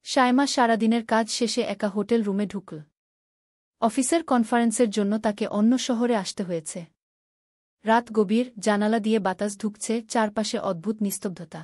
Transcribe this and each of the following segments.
শায়মা সারাদিনের কাজ শেষে একা হোটেল রুমে ঢুকল। অফিসের কনফারেন্সের জন্য তাকে অন্য শহরে আসতে হয়েছে। রাত গভীর, জানালা দিয়ে বাতাস ঢুকছে, চারপাশে অদ্ভুত নিস্তব্ধতা।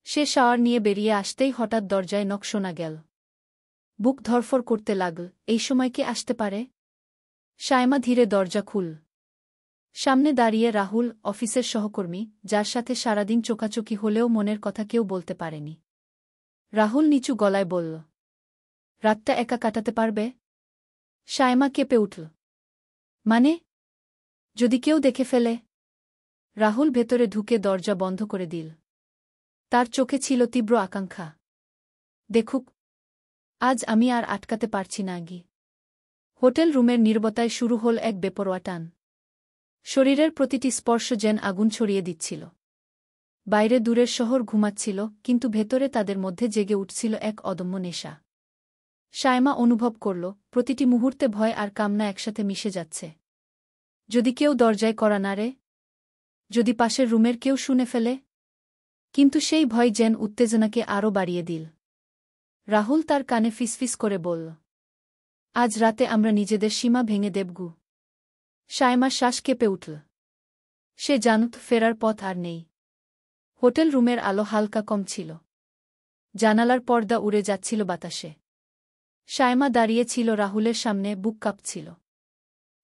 সে শাওয়ার নিয়ে বেরিয়ে আসতেই হঠাৎ দরজায় নক শোনা গেল। বুক ধরফর করতে লাগল, এই সময় কে আসতে পারে? শায়মা ধীরে দরজা খুল। সামনে দাঁড়িয়ে রাহুল, অফিসের সহকর্মী, যার সাথে সারাদিন চোকাচোকি হলেও মনের কথা কেউ বলতে পারেনি। রাহুল নিচু গলায় বলল, রাতটা একা কাটাতে পারবে? শায়মা কেঁপে উঠল। মানে? যদি কেউ দেখে ফেলে? রাহুল ভেতরে ঢুকে দরজা বন্ধ করে দিল। তার চোখে ছিল তীব্র আকাঙ্ক্ষা। দেখুক, আজ আমি আর আটকাতে পারছি না। হোটেল রুমের নীরবতায় শুরু হল এক বেপরোয়া টান। শরীরের প্রতিটি স্পর্শ যেন আগুন ছড়িয়ে দিচ্ছিল। বাইরে দূরের শহর ঘুমাচ্ছিল, কিন্তু ভেতরে তাদের মধ্যে জেগে উঠছিল এক অদম্য নেশা। শায়মা অনুভব করল, প্রতিটি মুহূর্তে ভয় আর কামনা একসাথে মিশে যাচ্ছে। যদি কেউ দরজায় কড়া নাড়ে? যদি পাশের রুমের কেউ শুনে ফেলে? কিন্তু সেই ভয় যেন উত্তেজনাকে আরও বাড়িয়ে দিল। রাহুল তার কানে ফিসফিস করে বলল, আজ রাতে আমরা নিজেদের সীমা ভেঙে দেবগু। শায়মার শ্বাস কেঁপে উঠল। সে জানত ফেরার পথ আর নেই। হোটেল রুমের আলো হালকা কম ছিল। জানালার পর্দা উড়ে যাচ্ছিল বাতাসে। শায়মা দাঁড়িয়ে ছিল রাহুলের সামনে, বুক কাঁপছিল।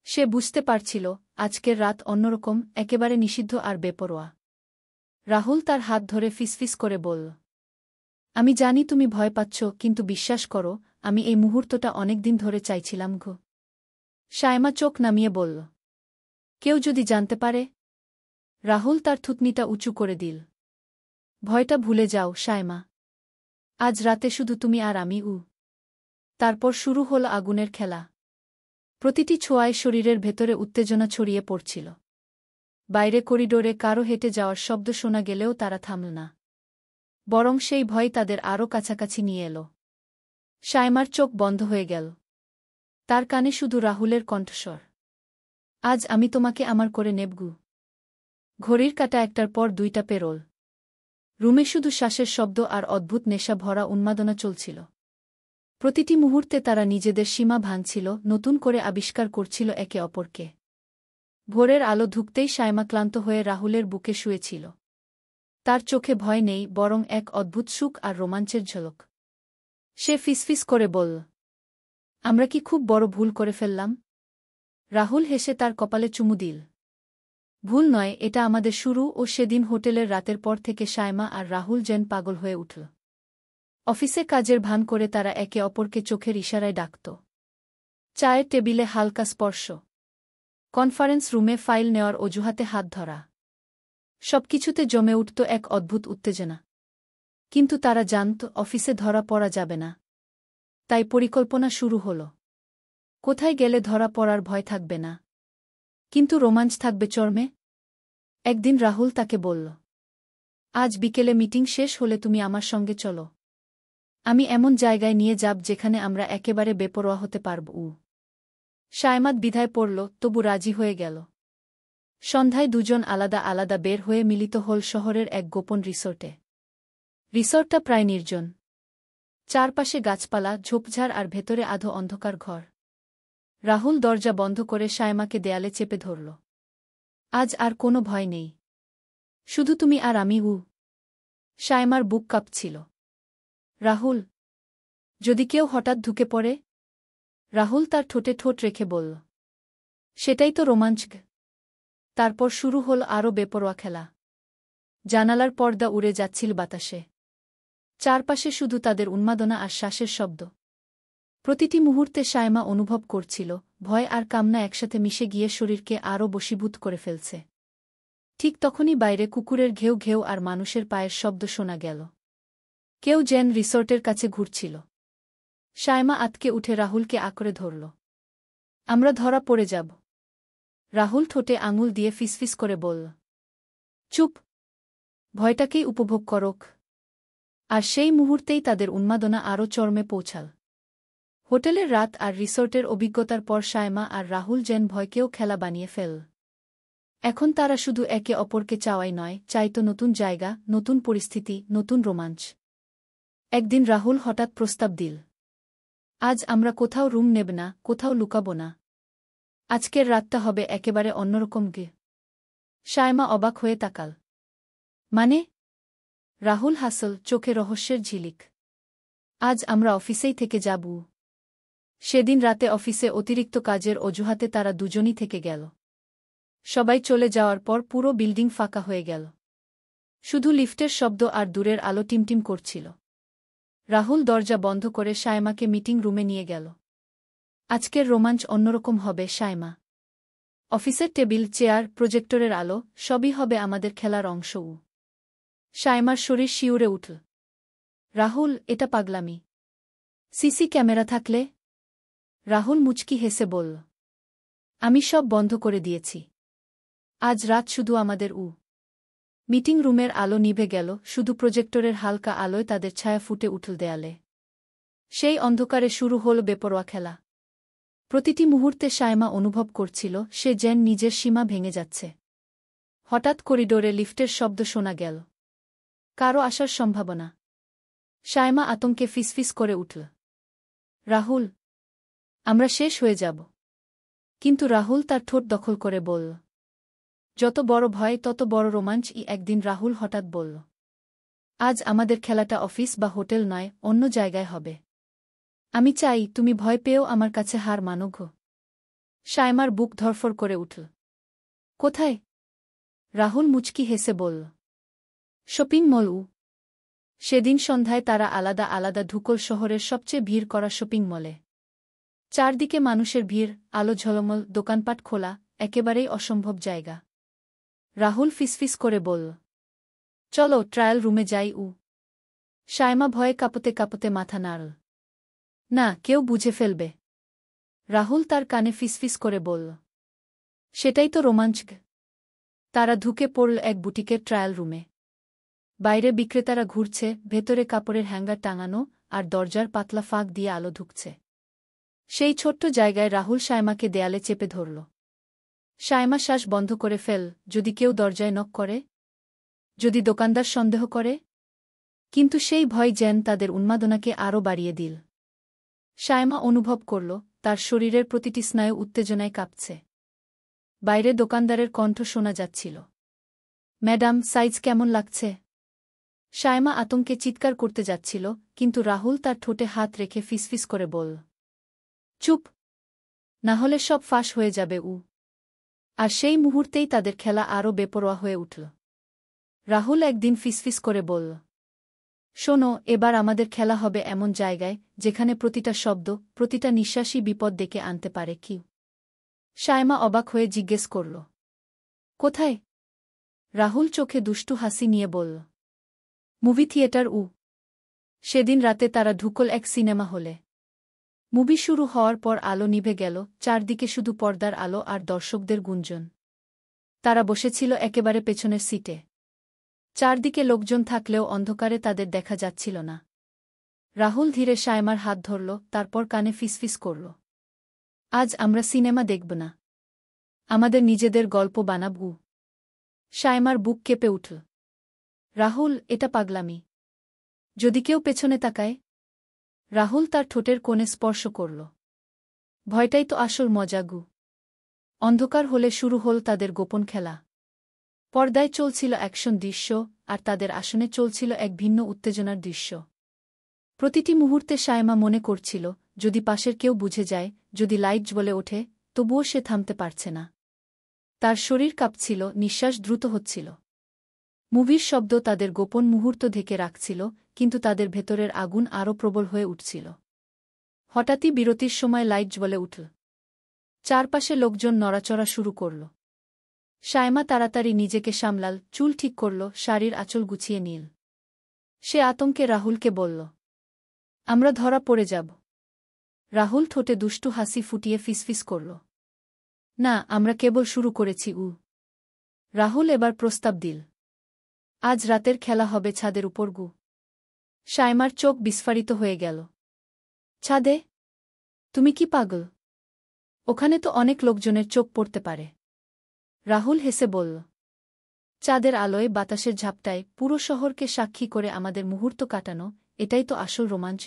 সে বুঝতে পারছিল, আজকের রাত অন্যরকম, একেবারে নিষিদ্ধ আর বেপরোয়া। রাহুল তার হাত ধরে ফিসফিস করে বলল, আমি জানি তুমি ভয় পাচ্ছ, কিন্তু বিশ্বাস করো, আমি এই মুহূর্তটা অনেকদিন ধরে চাইছিলাম গো। শায়মা চোখ নামিয়ে বলল, কেউ যদি জানতে পারে? রাহুল তার থুতনিটা উঁচু করে দিল। ভয়টা ভুলে যাও শায়মা। আজ রাতে শুধু তুমি আর আমি। তারপর শুরু হল আগুনের খেলা। প্রতিটি ছোঁয়ায় শরীরের ভেতরে উত্তেজনা ছড়িয়ে পড়ছিল। বাইরে করিডোরে কারো হেঁটে যাওয়ার শব্দ শোনা গেলেও তারা থামল না। বরং সেই ভয় তাদের আরও কাছাকাছি নিয়ে এল। শায়মার চোখ বন্ধ হয়ে গেল। তার কানে শুধু রাহুলের কণ্ঠস্বর, আজ আমি তোমাকে আমার করে নেবগু। ঘড়ির কাঁটা একটার পর দুইটা পেরোল। রুমে শুধু শ্বাসের শব্দ আর অদ্ভুত নেশা ভরা উন্মাদনা চলছিল। প্রতিটি মুহূর্তে তারা নিজেদের সীমা ভাঙছিল, নতুন করে আবিষ্কার করছিল একে অপরকে। ভোরের আলো ঢুকতেই শায়মা ক্লান্ত হয়ে রাহুলের বুকে শুয়েছিল। তার চোখে ভয় নেই, বরং এক অদ্ভুত সুখ আর রোমাঞ্চের ঝলক। সে ফিসফিস করে বলল, আমরা কি খুব বড় ভুল করে ফেললাম? রাহুল হেসে তার কপালে চুমু দিল। ভুল নয়, এটা আমাদের শুরু। ও সেদিন হোটেলের রাতের পর থেকে শায়মা আর রাহুল যেন পাগল হয়ে উঠল। অফিসে কাজের ভান করে তারা একে অপরকে চোখের ইশারায় ডাকত। চায়ের টেবিলে হালকা স্পর্শ, কনফারেন্স রুমে ফাইল নেওয়ার অজুহাতে হাত ধরা, সবকিছুতে জমে উঠত এক অদ্ভুত উত্তেজনা। কিন্তু তারা জানত অফিসে ধরা পড়া যাবে না। তাই পরিকল্পনা শুরু হল। কোথায় গেলে ধরা পড়ার ভয় থাকবে না, কিন্তু রোমাঞ্চ থাকবে চরমে। একদিন রাহুল তাকে বলল, আজ বিকেলে মিটিং শেষ হলে তুমি আমার সঙ্গে চলো। আমি এমন জায়গায় নিয়ে যাব যেখানে আমরা একেবারে বেপরোয়া হতে পারব। শায়মাত দ্বিধায় পড়ল, তবু রাজি হয়ে গেল। সন্ধ্যায় দুজন আলাদা আলাদা বের হয়ে মিলিত হল শহরের এক গোপন রিসোর্টে। রিসোর্টটা প্রায় নির্জন। চারপাশে গাছপালা, ঝোপঝাড় আর ভেতরে আধো অন্ধকার ঘর। রাহুল দরজা বন্ধ করে শায়মাকে দেয়ালে চেপে ধরল। আজ আর কোনো ভয় নেই, শুধু তুমি আর আমি। শায়মার বুক কাঁপছিল। রাহুল, যদি কেউ হঠাৎ ঢুকে পড়ে? রাহুল তার ঠোঁটে ঠোঁট রেখে বলল, সেটাই তো রোমাঞ্চ। তারপর শুরু হল আরও বেপরোয়া খেলা। জানালার পর্দা উড়ে যাচ্ছিল বাতাসে। চারপাশে শুধু তাদের উন্মাদনা আর শ্বাসের শব্দ। প্রতিটি মুহূর্তে শায়মা অনুভব করছিল, ভয় আর কামনা একসাথে মিশে গিয়ে শরীরকে আরও বশীভূত করে ফেলছে। ঠিক তখনই বাইরে কুকুরের ঘেউ ঘেউ আর মানুষের পায়ের শব্দ শোনা গেল। কেউ যেন রিসোর্টের কাছে ঘুরছিল। শায়মা আতকে উঠে রাহুলকে আঁকড়ে ধরল। আমরা ধরা পড়ে যাব। রাহুল ঠোঁটে আঙুল দিয়ে ফিসফিস করে বলল, চুপ, ভয়টাকেই উপভোগ করক। আর সেই মুহূর্তেই তাদের উন্মাদনা আরও চরমে পৌঁছাল। হোটেলের রাত আর রিসোর্টের অভিজ্ঞতার পর শায়মা আর রাহুল যেন ভয়কেও খেলা বানিয়ে ফেল। এখন তারা শুধু একে অপরকে চাওয়াই নয়, চাইত নতুন জায়গা, নতুন পরিস্থিতি, নতুন রোমাঞ্চ। একদিন রাহুল হঠাৎ প্রস্তাব দিল, আজ আমরা কোথাও রুম নেব না, কোথাও লুকাব না। আজকের রাতটা হবে একেবারে অন্যরকম গে। সায়মা অবাক হয়ে তাকাল। মানে? রাহুল হাসল, চোখে রহস্যের ঝিলিক। আজ আমরা অফিসেই থেকে যাব। সেদিন রাতে অফিসে অতিরিক্ত কাজের অজুহাতে তারা দুজনই থেকে গেল। সবাই চলে যাওয়ার পর পুরো বিল্ডিং ফাঁকা হয়ে গেল। শুধু লিফটের শব্দ আর দূরের আলো টিমটিম করছিল। রাহুল দরজা বন্ধ করে সায়মাকে মিটিং রুমে নিয়ে গেল। আজকের রোমাঞ্চ অন্যরকম হবে সায়মা। অফিসের টেবিল, চেয়ার, প্রজেক্টরের আলো সবই হবে আমাদের খেলার অংশও। সায়মার শরীর শিউরে উঠল। রাহুল, এটা পাগলামি। সিসি ক্যামেরা থাকলে? রাহুল মুচকি হেসে বলল, আমি সব বন্ধ করে দিয়েছি। আজ রাত শুধু আমাদের। মিটিং রুমের আলো নিভে গেল, শুধু প্রজেক্টরের হালকা আলোয় তাদের ছায়া ফুটে উঠল দেয়ালে। সেই অন্ধকারে শুরু হল বেপরোয়া খেলা। প্রতিটি মুহূর্তে সায়মা অনুভব করছিল সে যেন নিজের সীমা ভেঙে যাচ্ছে। হঠাৎ করিডোরে লিফটের শব্দ শোনা গেল। কারো আসার সম্ভাবনা। সায়মা আতঙ্কে ফিসফিস করে উঠল, রাহুল, আমরা শেষ হয়ে যাব। কিন্তু রাহুল তার ঠোঁট দখল করে বলল, যত বড় ভয় তত বড় রোমাঞ্চ। একদিন রাহুল হঠাৎ বলল, আজ আমাদের খেলাটা অফিস বা হোটেল নয়, অন্য জায়গায় হবে। আমি চাই তুমি ভয় পেয়েও আমার কাছে হার মানো গো। সায়মার বুক ধরফর করে উঠল। কোথায়? রাহুল মুচকি হেসে বলল, শপিং মল। সেদিন সন্ধ্যায় তারা আলাদা আলাদা ঢুকল শহরের সবচেয়ে ভিড় করা শপিং মলে। চারদিকে মানুষের ভিড়, আলো ঝলমল, দোকানপাট খোলা, একেবারেই অসম্ভব জায়গা। রাহুল ফিসফিস করে বলল, চলো ট্রায়াল রুমে যাই। সায়মা ভয়ে কাঁপতে কাঁপতে মাথা নাড়ল। না, কেউ বুঝে ফেলবে। রাহুল তার কানে ফিসফিস করে বলল, সেটাই তো রোমাঞ্চ। তারা ঢুকে পড়ল এক বুটিকের ট্রায়াল রুমে। বাইরে বিক্রেতারা ঘুরছে, ভেতরে কাপড়ের হ্যাঙ্গার টাঙানো, আর দরজার পাতলা ফাঁক দিয়ে আলো ঢুকছে। সেই ছোট্ট জায়গায় রাহুল সায়মাকে দেয়ালে চেপে ধরল। সায়মা শ্বাস বন্ধ করে ফেল। যদি কেউ দরজায় নক করে? যদি দোকানদার সন্দেহ করে? কিন্তু সেই ভয় যেন তাদের উন্মাদনাকে আরও বাড়িয়ে দিল। সায়মা অনুভব করল তার শরীরের প্রতিটি স্নায়ু উত্তেজনায় কাঁপছে। বাইরে দোকানদারের কণ্ঠ শোনা যাচ্ছিল, ম্যাডাম, সাইজ কেমন লাগছে? সায়মা আতঙ্কে চিৎকার করতে যাচ্ছিল, কিন্তু রাহুল তার ঠোঁটে হাত রেখে ফিসফিস করে বলল, চুপ, না হলে সব ফাঁস হয়ে যাবে। আর সেই মুহূর্তেই তাদের খেলা আরও বেপরোয়া হয়ে উঠল। রাহুল একদিন ফিসফিস করে বলল, শোনো, এবার আমাদের খেলা হবে এমন জায়গায় যেখানে প্রতিটা শব্দ, প্রতিটা নিঃশ্বাসই বিপদ ডেকে আনতে পারে। কি? সায়মা অবাক হয়ে জিজ্ঞেস করল, কোথায়? রাহুল চোখে দুষ্টু হাসি নিয়ে বলল, মুভি থিয়েটার। সেদিন রাতে তারা ঢুকল এক সিনেমা হলে। মুভি শুরু হওয়ার পর আলো নিভে গেল, চারদিকে শুধু পর্দার আলো আর দর্শকদের গুঞ্জন। তারা বসেছিল একেবারে পেছনের সিটে। চারদিকে লোকজন থাকলেও অন্ধকারে তাদের দেখা যাচ্ছিল না। রাহুল ধীরে সায়মার হাত ধরল, তারপর কানে ফিসফিস করল, আজ আমরা সিনেমা দেখব না, আমাদের নিজেদের গল্প বানাব। সায়মার বুক কেঁপে উঠল। রাহুল, এটা পাগলামি। যদি কেউ পেছনে তাকায়? রাহুল তার ঠোঁটের কোণে স্পর্শ করল। ভয়টাই তো আসল মজা। অন্ধকার হলে শুরু হল তাদের গোপন খেলা। পর্দায় চলছিল অ্যাকশন দৃশ্য, আর তাদের আসনে চলছিল এক ভিন্ন উত্তেজনার দৃশ্য। প্রতিটি মুহূর্তে সায়মা মনে করছিল, যদি পাশের কেউ বুঝে যায়, যদি লাইট জ্বলে ওঠে, তবুও সে থামতে পারছে না। তার শরীর কাঁপছিল, নিঃশ্বাস দ্রুত হচ্ছিল। মুভির শব্দ তাদের গোপন মুহূর্ত ঢেকে রাখছিল, কিন্তু তাদের ভেতরের আগুন আরও প্রবল হয়ে উঠছিল। হঠাৎই বিরতির সময় লাইট জ্বলে উঠল। চারপাশে লোকজন নড়াচড়া শুরু করল। সায়মা তাড়াতাড়ি নিজেকে সামলাল, চুল ঠিক করল, শাড়ির আঁচল গুছিয়ে নিল। সে আতঙ্কে রাহুলকে বলল, আমরা ধরা পড়ে যাব। রাহুল ঠোঁটে দুষ্টু হাসি ফুটিয়ে ফিসফিস করল, না, আমরা কেবল শুরু করেছি। রাহুল এবার প্রস্তাব দিল, আজ রাতের খেলা হবে ছাদের উপর। সায়মার চোখ বিস্ফারিত হয়ে গেল। ছাদে? তুমি কি পাগল? ওখানে তো অনেক লোকজনের চোখ পড়তে পারে। রাহুল হেসে বলল, চাঁদের আলোয়, বাতাসের ঝাপটায়, পুরো শহরকে সাক্ষী করে আমাদের মুহূর্ত কাটানো, এটাই তো আসল রোমাঞ্চ।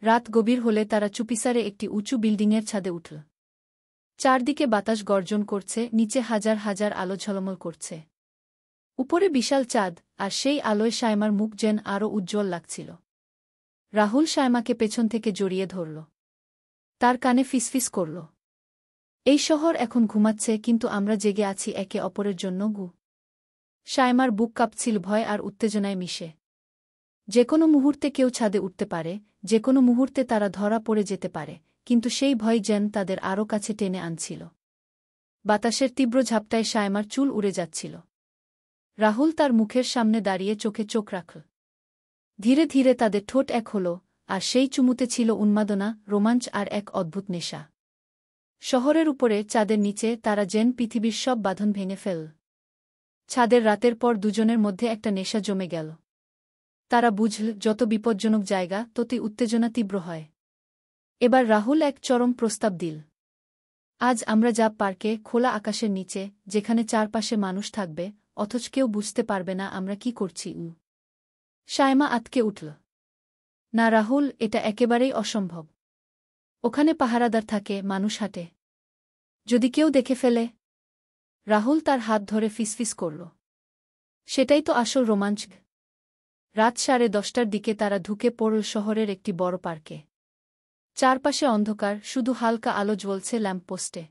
রাত গভীর হলে তারা চুপিসারে একটি উঁচু বিল্ডিংয়ের ছাদে উঠল। চারদিকে বাতাস গর্জন করছে, নিচে হাজার হাজার আলো ঝলমল করছে। উপরে বিশাল চাঁদ, আর সেই আলোয় শায়মার মুখ যেন আরও উজ্জ্বল লাগছিল। রাহুল শায়মাকে পেছন থেকে জড়িয়ে ধরল। তার কানে ফিসফিস করল, এই শহর এখন ঘুমাচ্ছে, কিন্তু আমরা জেগে আছি একে অপরের জন্য। শায়মার বুক কাঁপছিল ভয় আর উত্তেজনায় মিশে। যে-কোনো মুহূর্তে কেউ ছাদে উঠতে পারে, যে-কোনো মুহূর্তে তারা ধরা পড়ে যেতে পারে, কিন্তু সেই ভয় যেন তাদের আরও কাছে টেনে আনছিল। বাতাসের তীব্র ঝাপটায় শায়মার চুল উড়ে যাচ্ছিল। রাহুল তার মুখের সামনে দাঁড়িয়ে চোখে চোখ রাখল। ধীরে ধীরে তাদের ঠোঁট এক হল, আর সেই চুমুতে ছিল উন্মাদনা, রোমাঞ্চ আর এক অদ্ভুত নেশা। শহরের উপরে চাঁদের নিচে তারা যেন পৃথিবীর সব বাঁধন ভেঙে ফেলল। ছাদের রাতের পর দুজনের মধ্যে একটা নেশা জমে গেল। তারা বুঝল, যত বিপজ্জনক জায়গা ততই উত্তেজনা তীব্র হয়। এবার রাহুল এক চরম প্রস্তাব দিল। আজ আমরা যাব পার্কে, খোলা আকাশের নিচে, যেখানে চারপাশে মানুষ থাকবে, অথচ কেউ বুঝতে পারবে না আমরা কি করছি। শায়মা আতকে উঠল। না রাহুল, এটা একেবারেই অসম্ভব। ওখানে পাহারাদার থাকে, মানুষ হাঁটে। যদি কেউ দেখে ফেলে? রাহুল তার হাত ধরে ফিসফিস করল। সেটাই তো আসল রোমাঞ্চ। রাত 10:30টার দিকে তারা ঢুকে পড়ল শহরের একটি বড় পার্কে। চারপাশে অন্ধকার, শুধু হালকা আলো জ্বলছে ল্যাম্পপোস্টে।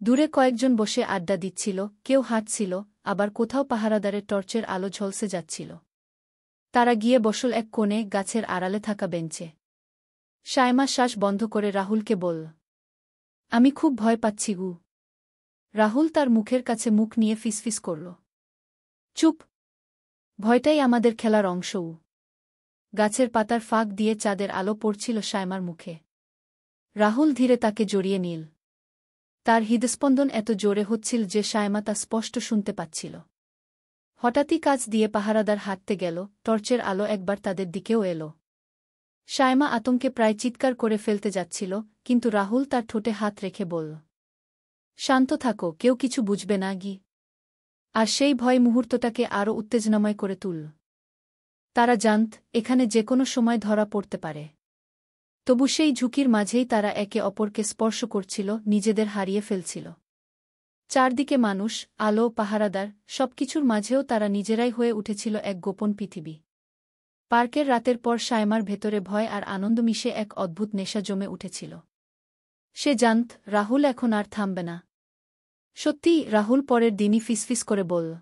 দূরে কয়েকজন বসে আড্ডা দিচ্ছিল, কেউ হাঁটছিল, আবার কোথাও পাহারাদারের টর্চের আলো ঝলসে যাচ্ছিল। তারা গিয়ে বসল এক কোণে, গাছের আড়ালে থাকা বেঞ্চে। শায়মা শ্বাস বন্ধ করে রাহুলকে বলল, আমি খুব ভয় পাচ্ছি। রাহুল তার মুখের কাছে মুখ নিয়ে ফিসফিস করল, চুপ, ভয়টাই আমাদের খেলার অংশ। গাছের পাতার ফাঁক দিয়ে চাঁদের আলো পড়ছিল শায়মার মুখে। রাহুল ধীরে তাকে জড়িয়ে নিল। তার হৃদস্পন্দন এত জোরে হচ্ছিল যে শায়মা তা স্পষ্ট শুনতে পাচ্ছিল। হঠাৎই কাছ দিয়ে পাহারাদার হাঁটতে গেল, টর্চের আলো একবার তাদের দিকেও এলো। শায়মা আতঙ্কে প্রায় চিৎকার করে ফেলতে যাচ্ছিল, কিন্তু রাহুল তার ঠোঁটে হাত রেখে বলল, শান্ত থাকো, কেউ কিছু বুঝবে না। আর সেই ভয় মুহূর্তটাকে আরও উত্তেজনাময় করে তুলল। তারা জানত, এখানে যে-কোনো সময় ধরা পড়তে পারে। তবু সেই ঝুঁকির মাঝেই তারা একে অপরকে স্পর্শ করছিল, নিজেদের হারিয়ে ফেলছিল। চারদিকে মানুষ, আলো, পাহারাদার, সবকিছুর মাঝেও তারা নিজেরাই হয়ে উঠেছিল এক গোপন পৃথিবী। পার্কের রাতের পর শায়মার ভেতরে ভয় আর আনন্দ মিশে এক অদ্ভুত নেশা জমে উঠেছিল। সে জানত, রাহুল এখন আর থামবে না। সত্যিই, রাহুল পরের দিনই ফিসফিস করে বলল,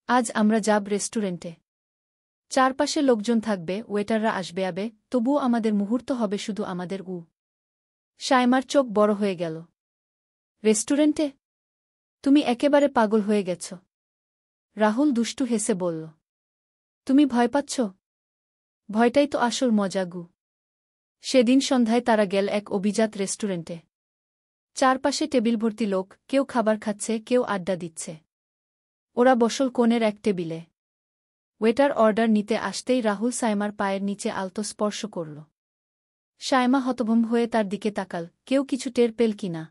আজ আমরা যাব রেস্টুরেন্টে। চারপাশে লোকজন থাকবে, ওয়েটাররা আসবে, তবুও আমাদের মুহূর্ত হবে শুধু আমাদের। শায়মার চোখ বড় হয়ে গেল। রেস্টুরেন্টে? তুমি একেবারে পাগল হয়ে গেছ। রাহুল দুষ্টু হেসে বলল, তুমি ভয় পাচ্ছ? ভয়টাই তো আসল মজা। সেদিন সন্ধ্যায় তারা গেল এক অভিজাত রেস্টুরেন্টে। চারপাশে টেবিল ভর্তি লোক, কেউ খাবার খাচ্ছে, কেউ আড্ডা দিচ্ছে। ওরা বসল কোণের এক টেবিলে। ওয়েটার অর্ডার নিতে আসতেই রাহুল শায়মার পায়ের নিচে আলতো স্পর্শ করল। শায়মা হতভম্ব হয়ে তার দিকে তাকাল, কেউ কিছু টের পেল কিনা।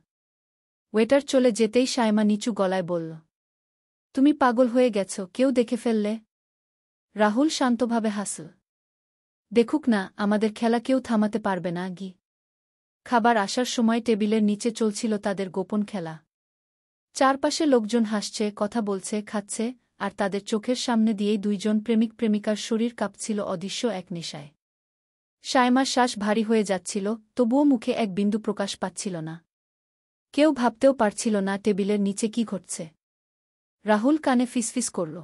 ওয়েটার চলে যেতেই শায়মা নিচু গলায় বলল, তুমি পাগল হয়ে গেছ, কেউ দেখে ফেললে? রাহুল শান্তভাবে হাসল, দেখুক না, আমাদের খেলা কেউ থামাতে পারবে না। খাবার আসার সময় টেবিলের নিচে চলছিল তাদের গোপন খেলা। চারপাশে লোকজন হাসছে, কথা বলছে, খাচ্ছে, আর তাদের চোখের সামনে দিয়েই দুইজন প্রেমিক প্রেমিকার শরীর কাঁপছিল অদৃশ্য এক নেশায়। শায়মার শ্বাস ভারী হয়ে যাচ্ছিল, তবুও মুখে এক বিন্দু প্রকাশ পাচ্ছিল না। কেউ ভাবতেও পারছিল না টেবিলের নিচে কি ঘটছে। রাহুল কানে ফিসফিস করল,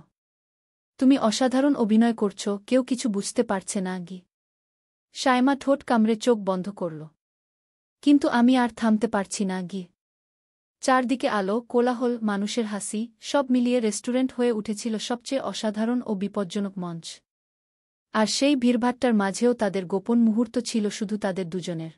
তুমি অসাধারণ অভিনয় করছ, কেউ কিছু বুঝতে পারছে না। শায়মা ঠোঁট কামড়ে চোখ বন্ধ করল, কিন্তু আমি আর থামতে পারছি না। চারদিকে আলো, কোলাহল, মানুষের হাসি, সব মিলিয়ে রেস্টুরেন্ট হয়ে উঠেছিল সবচেয়ে অসাধারণ ও বিপজ্জনক মঞ্চ। আর সেই ভিড়ভাট্টার মাঝেও তাদের গোপন মুহূর্ত ছিল শুধু তাদের দুজনের।